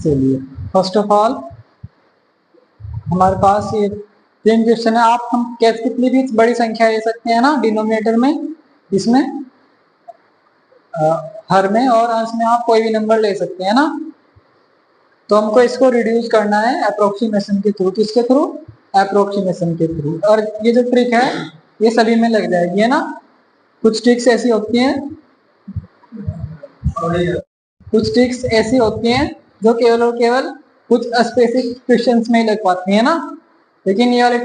चलिए, first of all हमारे पास ये तीन क्वेश्चन है। आप हम कैसे कितनी भी बड़ी संख्या ले सकते हैं ना डिनोमिनेटर में, इसमें हर में और अंश में आप कोई भी नंबर ले सकते हैं ना। तो हमको इसको रिड्यूस करना है अप्रोक्सीमेशन के थ्रू। किसके थ्रू? अप्रोक्सीमेशन के थ्रू। और ये जो ट्रिक है ये सभी में लग जाएगी, है ना। कुछ ट्रिक्स ऐसी होती हैं कुछ ट्रिक्स ऐसी होती हैं जो केवल और केवल कुछ स्पेसिफिक क्वेश्चंस में ही लग पाती है ना। लेकिन ये वाली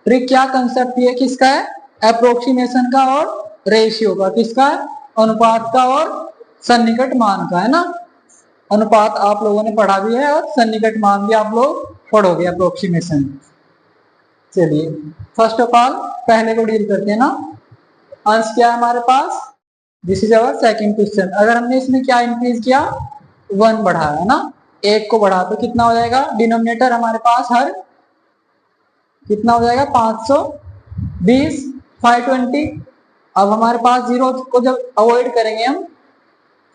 ट्रिक क्या कंसेप्ट ये किसका है? अप्रोक्सीमेशन का और रेशियो का। किसका है? अनुपात का और सन्निकट मान का, है ना। अनुपात आप लोगों ने पढ़ा भी है और सन्निकट मान भी आप लोग पढ़ोगे, अप्रोक्सीमेशन। चलिए, फर्स्ट ऑफ ऑल पहले को डील करते हैं ना। अंश क्या है हमारे पास? This is our second question. अगर हमने इसमें क्या इंक्रीज किया? 1 बढ़ाया, है ना। एक को बढ़ा तो कितना हो जाएगा? डिनोमिनेटर हमारे पास हर कितना हो जाएगा? 520, 520। अब हमारे पास जीरो को जब अवॉइड करेंगे हम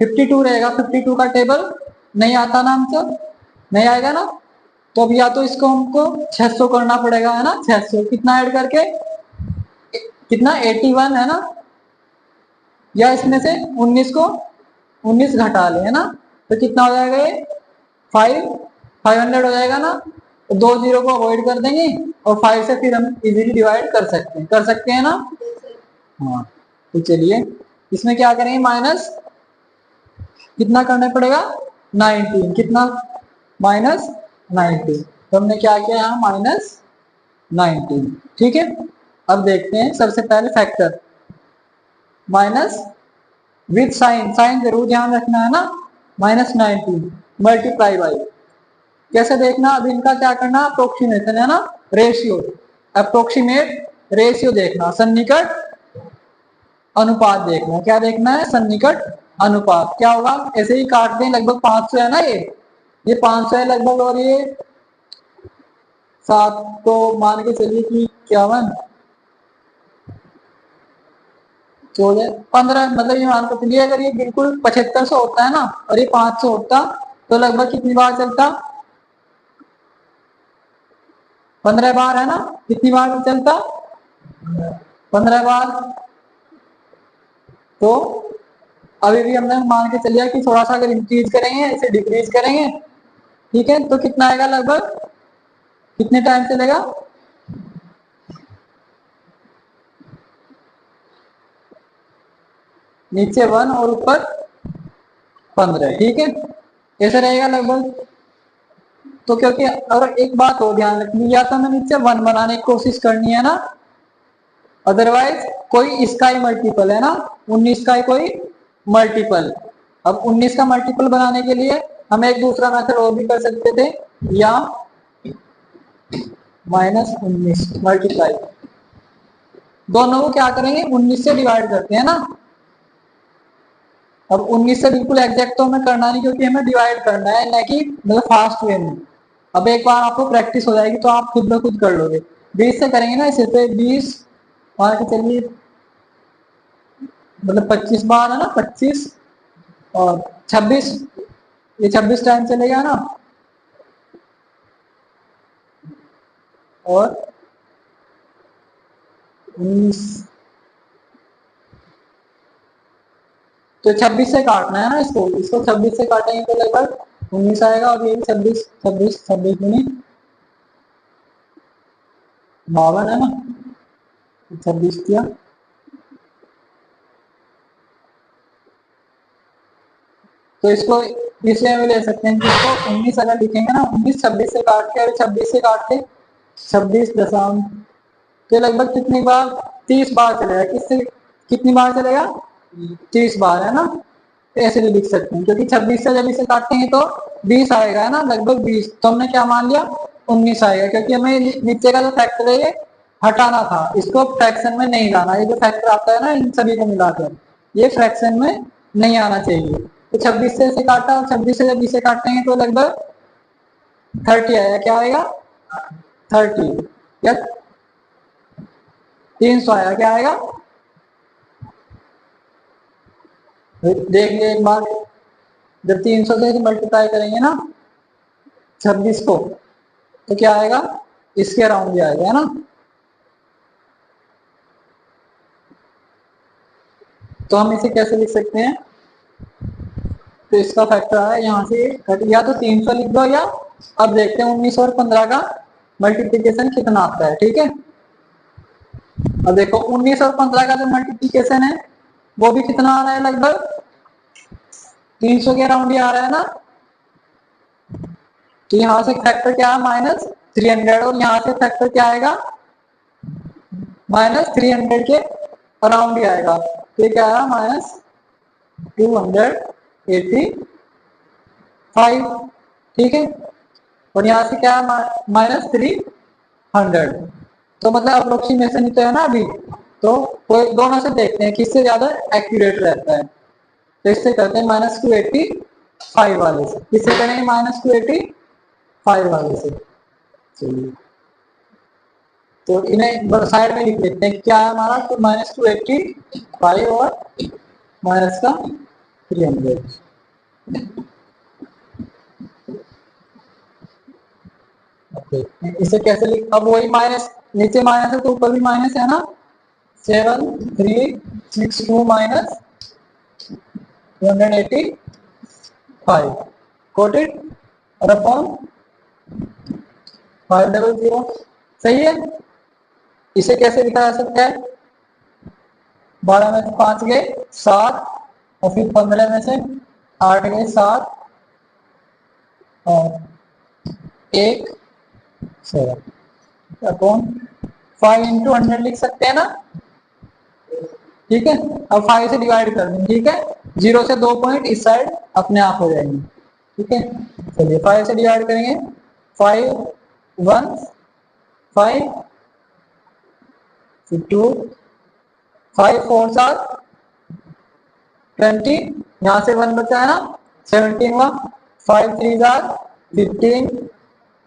52 रहेगा। 52 का टेबल नहीं आता ना हमसे, नहीं आएगा ना। तो अब या तो इसको हमको 600 करना पड़ेगा, है ना। 600 कितना ऐड करके? कितना? 81, है ना। या इसमें से 19 को 19 घटा ले, है ना। तो कितना हो जाएगा? ये 500 हो जाएगा ना। तो 2 जीरो को अवॉइड कर देंगे और 5 से फिर हम इजीली डिवाइड कर सकते हैं ना। हाँ, तो चलिए इसमें क्या करेंगे? माइनस कितना करना पड़ेगा? 19। कितना? माइनस 19। तो हमने क्या किया यहाँ? माइनस 19। ठीक है। अब देखते हैं सबसे पहले factor minus with sign. Sign जरूर ध्यान रखना है ना। Minus 19 multiply by. कैसे देखना? अब इनका क्या करना? अप्रोक्सीमेशन, है ना। रेशियो, अप्रोक्सीमेट रेशियो देखना। सन्निकट अनुपात देखना। क्या देखना है? सन्निकट अनुपात। क्या होगा? ऐसे ही काट दें, लगभग 500 है ना। ये 500 है लगभग, और ये 7 तो मान के चलिए कि 51 14 15, मतलब ये मान के चलिए अगर ये बिल्कुल 7500 होता है ना और ये 500 होता तो लगभग कितनी बार चलता? 15 बार, है ना। कितनी बार चलता? 15 बार। तो अभी भी हमने मान के चलिए कि थोड़ा सा अगर इंक्रीज करेंगे, इसे डिक्रीज करेंगे, ठीक है, तो कितना आएगा? लगभग कितने टाइम चलेगा? नीचे 1 और ऊपर 15, ठीक है। ऐसे रहेगा लगभग। तो क्योंकि अगर एक बात हो ध्यान रखनी, या तो हमें नीचे 1 बनाने की कोशिश करनी है ना, अदरवाइज कोई इसका ही मल्टीपल, है ना। 19 का ही कोई मल्टीपल। अब 19 का मल्टीपल बनाने के लिए हम एक दूसरा मेथड और भी कर सकते थे, या -19 मल्टीप्लाई। दोनों को क्या करेंगे? 19 से डिवाइड करते हैं ना। अब 19 से बिल्कुल एग्जैक्ट तो हमें करना नहीं, क्योंकि हमें डिवाइड करना है, ना कि मतलब फास्ट वे में। अब एक बार आपको प्रैक्टिस हो जाएगी तो आप खुद ब खुद कर लोगे। 20 से करेंगे ना इसे, तो 20 मान के चलिए, मतलब 25 बार, है ना। 25 और 26, ये 26 टाइम चलेगा ना। और 19, तो 26 से काटना है ना इसको 26 से काटेंगे तो लगभग 19 आएगा, और ये भी 26, 26, 26 दूनी 52, है ना। 26 किया, तो इसको इसलिए हम ले सकते हैं कि इसको 19 अगर लिखेंगे ना, 19 26 से काट के, अभी 26 से काट के 26 दशमलव, तो लगभग कितनी बार? 30 बार चलेगा। किससे कितनी बार चलेगा? 30 बार, है ना। तो ऐसे भी लिख सकते हैं, क्योंकि 26 से जब इसे काटेंगे तो 20 आएगा, है ना, लगभग 20। तो हमने क्या मान लिया? 19 आएगा, क्योंकि हमें नीचे का जो फैक्टर है ये हटाना था, इसको फ्रैक्शन में नहीं लाना। ये जो फैक्टर आता है ना इन सभी को मिलाकर, ये फ्रैक्शन में नहीं आना चाहिए। तो 26 से इसे काटा, और 26 से जब इसे काटेंगे तो लगभग 30 आएगा। क्या आएगा? 30 या 300 आएगा। क्या आएगा? देख लिए एक बार, जब 300 से मल्टीप्लाई करेंगे ना 26 को, तो क्या आएगा, इसके अराउंड भी आएगा, है ना। तो हम इसे कैसे लिख सकते हैं, तो इसका फैक्टर है यहाँ से या तो 300 लिख दो, या अब देखते हैं 19 और 15 का मल्टीप्लीकेशन कितना आता है। ठीक है, अब देखो 19 और 15 का जो मल्टीप्लीकेशन है वो भी कितना आ रहा है, लगभग 300 के अराउंड ही आ रहा है ना। तो यहाँ से फैक्टर क्या है, -300, और यहाँ से फैक्टर क्या आएगा, -300 के अराउंड ही आएगा। तो ये क्या है, -285। ठीक है, और यहाँ से क्या है, -300। तो मतलब अप्रोक्सीमेशन ही तो है ना अभी। तो कोई दोनों से देखते हैं किससे ज्यादा एक्यूरेट रहता है। तो इससे करते हैं -285 वाले से। किससे करेंगे, -285 वाले से। चलिए, तो इन्हें साइड में लिख लेते हैं। क्या है हमारा, तो -285 और माइनस का 300। इसे कैसे लिख, अब वही माइनस, नीचे माइनस है तो ऊपर भी माइनस है ना। 7362 माइनस 285 कोट इट, और अपॉन 500। सही है, इसे कैसे लिखा जा सकता है, 12 में से 5 गए 7, और फिर 15 में से 8 गए 7, और 1 7 अपॉन 5 इंटू 100 लिख सकते हैं ना। ठीक है, अब 5 से डिवाइड कर देंगे। ठीक है, 0 से 2 पॉइंट इस साइड अपने आप हो जाएंगे। ठीक है, चलिए 5 से डिवाइड करेंगे, 5 1 5 2 5 4 7 20, यहाँ से 1 बचा है ना, 17 हुआ, 5 3 15,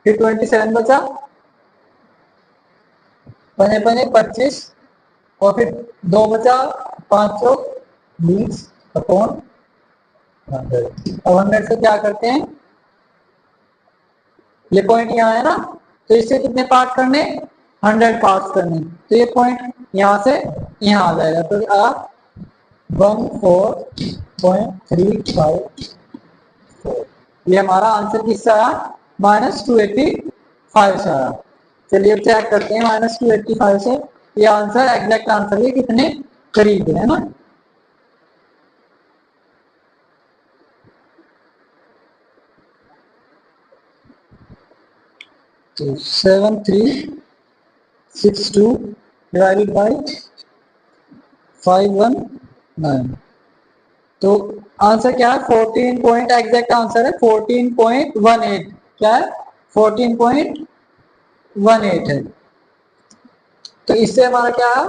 फिर 27 बचा, बने 25, और फिर 2 बचा, 520 अपॉन 100। अब 100 से क्या करते हैं, ये पॉइंट यहाँ है ना, तो इससे कितने पार्ट करने, 100 पार्ट करने। तो ये पॉइंट यहाँ से यहाँ आ जाएगा। तो आप 14.354, ये हमारा आंसर किससे आया, -285 से आया। चलिए अब चेक करते हैं -285 से ये आंसर, एग्जैक्ट आंसर के कितने करीब है ना। तो 7362 डिवाइडेड बाई 519, तो आंसर क्या है, 14 पॉइंट, एग्जैक्ट आंसर है 14.18। क्या है, 14.18 है। तो इससे हमारा क्या है,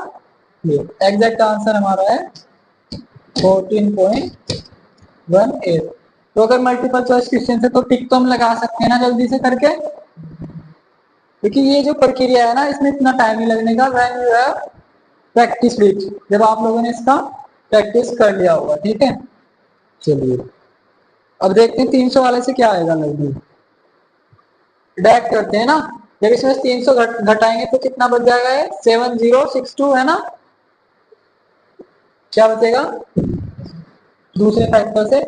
एग्जैक्ट आंसर हमारा है 14.18। तो अगर मल्टीपल चॉइस क्वेश्चन है तो टिक तो हम लगा सकते हैं ना जल्दी से करके, क्योंकि ये जो प्रक्रिया है ना इसमें इतना टाइम नहीं लगने का। When you have practice with, जब आप लोगों ने इसका प्रैक्टिस कर लिया होगा। ठीक है, चलिए अब देखते हैं 300 वाले से क्या आएगा। लगभग डायरेक्ट करते हैं ना, जब इसमें 300 घटाएंगे तो कितना बच जाएगा, 7062 है ना। क्या बचेगा दूसरे फैक्टर से,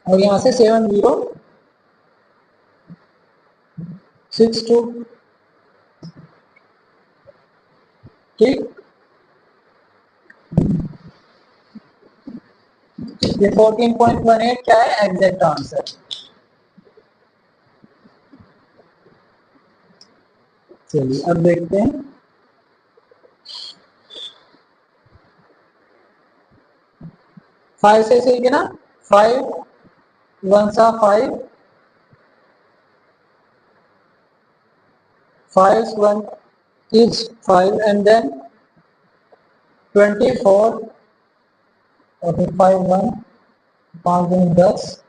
और यहाँ से 7062। ठीक, ये 14.18 क्या है, एग्जैक्ट आंसर। चलिए अब देखते हैं, 5 से सही है ना, 5 1 सा 5, 5 1 is 5, and then 24, और फिर 5 1 5 गुना 10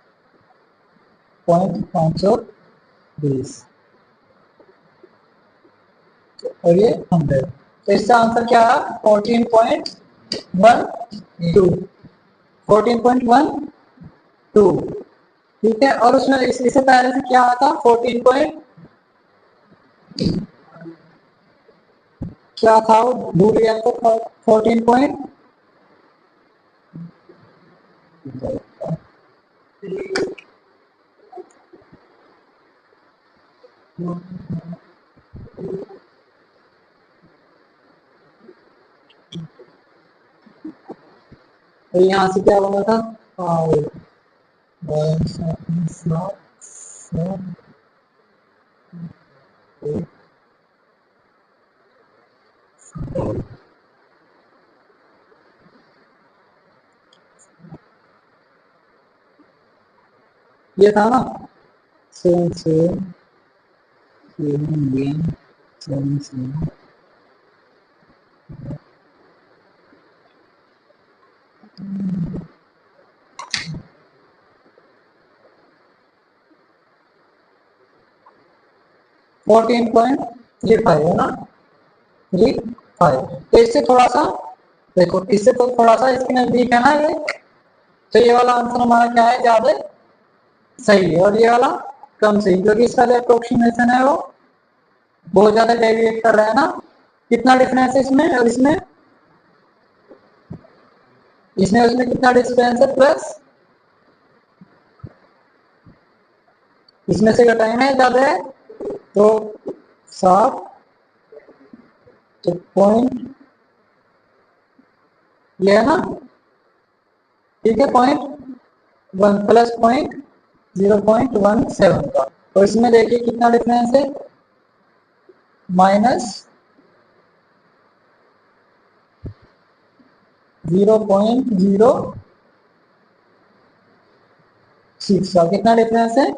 .520, और ये 100। तो इसका आंसर क्या है, 14.12। 14.12। ठीक है। और उसमें इससे पहले से क्या आता 14 पॉइंट क्या था वो भूल गया तो 14 पॉइंट तो यहाँ से क्या बना था 5 ये था ना 7 7 14.35 है ना 35। तो इससे थोड़ा सा देखो, इससे तो थोड़ा सा इसके नजदीक है ना ये, तो ये वाला आंसर हमारा क्या है, ज्यादा सही है। और ये वाला कम सही, क्योंकि इसका जो अप्रोक्सीमेशन है वो बहुत ज्यादा डेविएट कर रहा है ना। कितना डिफरेंस है इसमें और इसमें, इसमें उसमें कितना डिफरेंस है, प्लस इसमें से घटाएंगे ज्यादा है तो 7, तो पॉइंट ये है ना, ठीक है, 0.1 प्लस 0.17 का। तो इसमें देखिए कितना डिफरेंस है, -0.06 का कितना डिफरेंस है,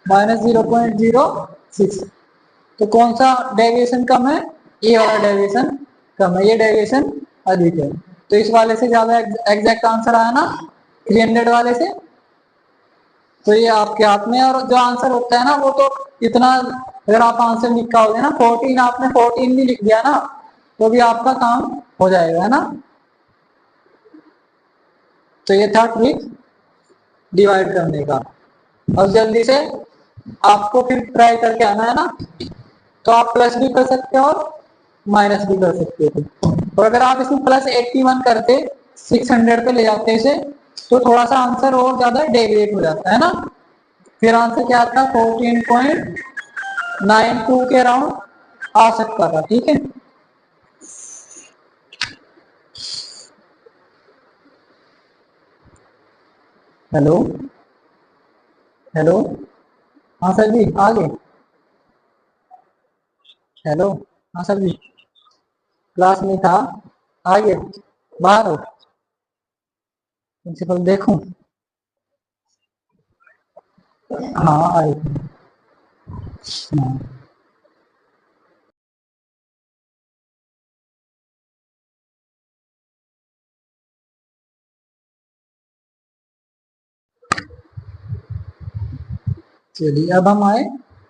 -0.06। तो कौन सा डेविएशन कम है, ये वाला डेविएशन कम है, ये डेविएशन अधिक है। तो इस वाले से ज्यादा एग्जैक्ट आंसर आया ना 300 वाले से। तो ये आपके हाथ में, और जो आंसर होता है ना वो तो इतना, अगर आप आंसर लिखा होगा ना 14, आपने 14 भी लिख दिया ना तो भी आपका काम हो जाएगा, है ना। तो ये था ट्रिक डिवाइड करने का। अब जल्दी से आपको फिर ट्राई करके आना है ना, तो आप प्लस भी कर सकते हो और माइनस भी कर सकते थे। और अगर आप इसमें +81 करते 600 पे ले जाते इसे, तो थोड़ा सा आंसर और ज्यादा डेविएट हो जाता है ना। फिर आंसर क्या था 14.92 के अराउंड आ सकता था, ठीक है। हेलो हेलो, हाँ सर जी आगे, हेलो, हाँ सर जी, क्लास में था, आगे बाहर हो, प्रिंसिपल देखूं, हाँ आए थे। हाँ। चलिए अब हम आए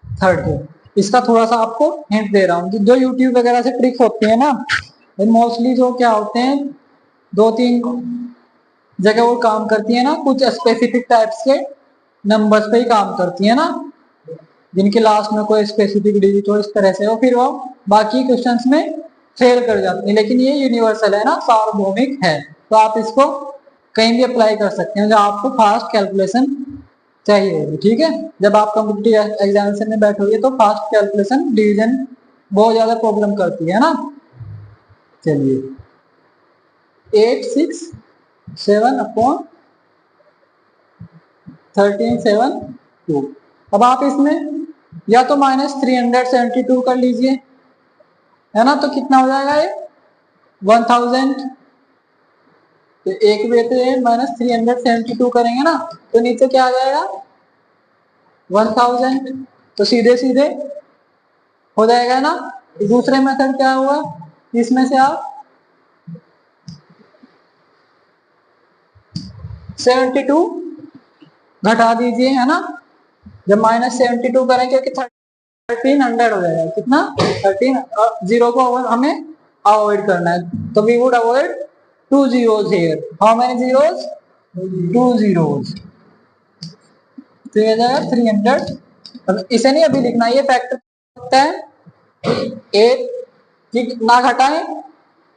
थर्ड पे। इसका थोड़ा सा आपको हिंट दे रहा हूँ, जो यूट्यूब वगैरह से ट्रिक होती है ना, मोस्टली जो क्या होते हैं, 2-3 जगह वो काम करती है ना, कुछ स्पेसिफिक टाइप्स के नंबर्स पे ही काम करती है ना, जिनके लास्ट में कोई स्पेसिफिक डिजिट हो, इस तरह से हो, फिर वो बाकी क्वेश्चंस में फेल कर जाती है। लेकिन ये यूनिवर्सल है ना, सार्वभौमिक है, तो आप इसको कहीं भी अप्लाई कर सकते हैं जहाँ आपको फास्ट कैलकुलेशन चाहिए होगी, ठीक है। जब आप कॉम्पिटिटिव एग्जामिनेशन में बैठोगे तो फास्ट कैलकुलेशन डिवीजन बहुत ज्यादा प्रॉब्लम करती है ना। चलिए 867/1372। अब आप इसमें या तो -372 कर लीजिए, है ना, तो कितना हो जाएगा ये 1000। तो एक वे पे -372 करेंगे ना, तो नीचे क्या आ जाएगा 1000, तो सीधे सीधे हो जाएगा ना। दूसरे मेथड क्या हुआ, इसमें से आप 72 घटा दीजिए, है ना। जब -72 करें, क्योंकि 1300 हो जाएगा, कितना 13, जीरो को हमें अवॉइड करना है, तो we would avoid 2 zeros here. How many zeros, 2 zeros। तो ये जाएगा 300। अब इसे नहीं अभी लिखना, ये फैक्टर होता है 8 कितना घटाएं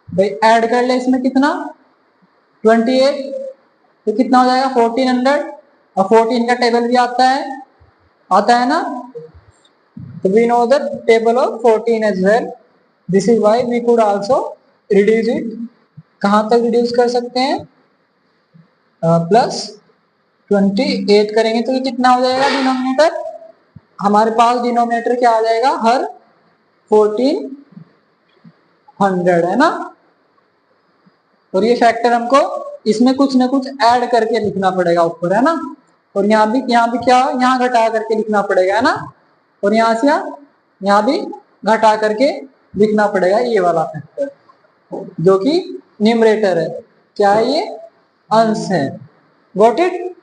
भाई, ऐड कर ले इसमें कितना 28, तो कितना हो जाएगा 1400। और 14 का टेबल भी आता है ना, तो we know the table of 14 as well. This is why we could also reduce it. कहाँ तक रिड्यूस कर सकते हैं, +28 करेंगे तो ये कितना हो जाएगा डिनोमिनेटर, हमारे पास डिनोमिनेटर क्या आ जाएगा, हर 1400 है ना। और ये फैक्टर हमको इसमें कुछ ना कुछ ऐड करके लिखना पड़ेगा ऊपर, है ना। और यहाँ भी क्या, यहाँ घटा करके लिखना पड़ेगा, है ना। और यहाँ से यहाँ भी घटा करके लिखना पड़ेगा ये वाला फैक्टर, जो कि न्यूमरेटर है। क्या है ये, अंश है। Got it.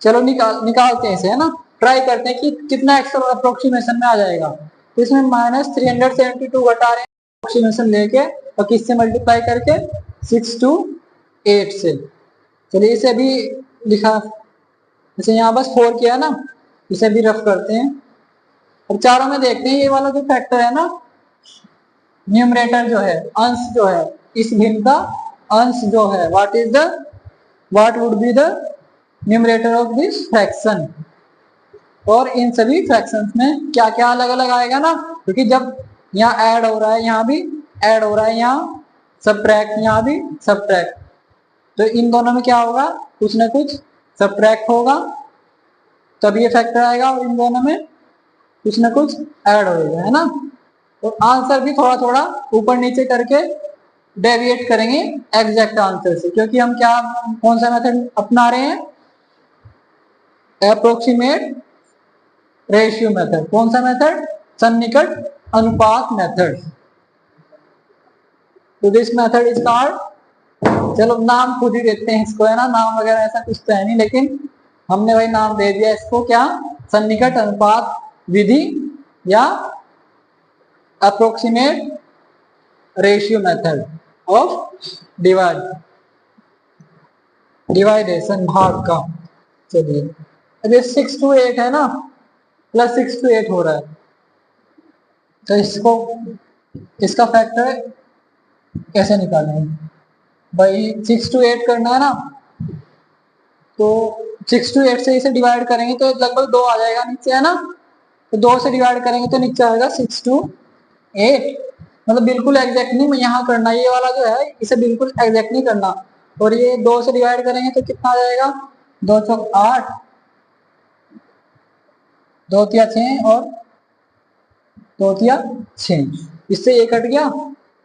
चलो निकालते हैं इसे, है ना। ट्राई करते हैं कि कितना एक्सेल अप्रोक्सीमेशन में आ जाएगा। तो इसमें -372 घटा रहे हैं अप्रोक्सीमेशन लेके, और किससे मल्टीप्लाई करके, 6 to 8 से। चलिए इसे भी लिखा, जैसे यहाँ बस 4 किया ना, इसे भी रफ करते हैं। और चारों में देखते हैं, ये वाला जो फैक्टर है ना, न्यूमरेटर जो है, अंश जो है, इस भिन्न का अंश जो है, what would be the numerator of this fraction. और इन सभी फ्रैक्शंस में क्या क्या अलग अलग आएगा ना, क्योंकि जब यहाँ ऐड हो रहा है, यहाँ भी ऐड हो रहा है, यहाँ सबट्रैक्ट, यहाँ भी सबट्रैक्ट, तो इन दोनों में क्या होगा, कुछ ना कुछ सबट्रैक्ट होगा, तब ये फैक्टर आएगा। और इन दोनों में कुछ ना कुछ ऐड होगा, है ना। और आंसर भी थोड़ा थोड़ा ऊपर नीचे करके डेविएट करेंगे एग्जैक्ट आंसर से, क्योंकि हम क्या, कौन सा मेथड अपना रहे हैं, अप्रोक्सीमेट रेशियो मेथड। कौन सा मेथड, सन्निकट अनुपात मेथड। तो दिस मेथड इज कॉल्ड, चलो नाम खुद ही देते हैं इसको, है ना, नाम वगैरह ऐसा कुछ तो है नहीं, लेकिन हमने वही नाम दे दिया इसको, क्या, सन्निकट अनुपात विधि या अप्रोक्सीमेट रेशियो मेथड ऑफ डिवाइडेशन, भाग का। चलिए अब ये 6 to 8 है ना, +6 to 8 हो रहा है, तो इसका फैक्टर कैसे निकालेंगे भाई, 6 to 8 करना है ना, तो 6 to 8 से इसे डिवाइड करेंगे तो लगभग 2 आ जाएगा नीचे, है ना। तो 2 से डिवाइड करेंगे तो नीचे आएगा 6 to 8, मतलब बिल्कुल एग्जैक्ट नहीं यहाँ करना, ये वाला जो है इसे बिल्कुल एग्जैक्ट नहीं करना। और ये 2 से डिवाइड करेंगे तो कितना आ जाएगा, 2 चौक 8, 2 तिया 6 और 2 तिया 6, इससे ये कट गया,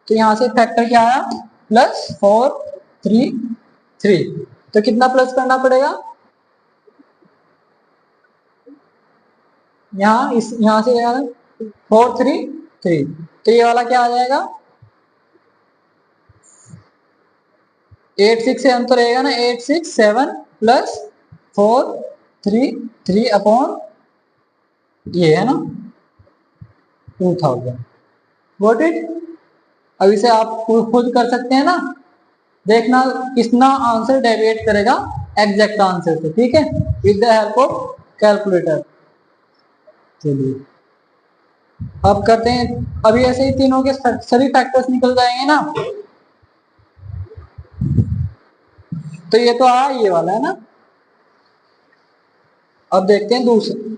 तो यहाँ से फैक्टर क्या आया, +433। तो कितना प्लस करना पड़ेगा, यहाँ से 433, तो ये वाला क्या आ जाएगा, 8 6 से अंतर रहेगा ना, 867 + 433 अपॉन ये है ना 2000। Got it. अब इसे आप खुद कर सकते हैं ना, देखना कितना आंसर डेविएट करेगा एग्जैक्ट आंसर से, ठीक है, with the help of calculator. चलिए अब करते हैं, अभी ऐसे ही तीनों के सभी फैक्टर्स निकल जाएंगे ना, तो ये तो आया ये वाला, है ना। अब देखते हैं दूसरे,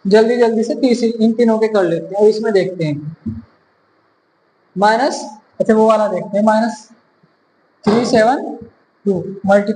जल्दी से तीसरी, इन तीनों के कर लेते हैं। और इसमें देखते हैं अच्छा वो वाला देखते हैं, -372 ×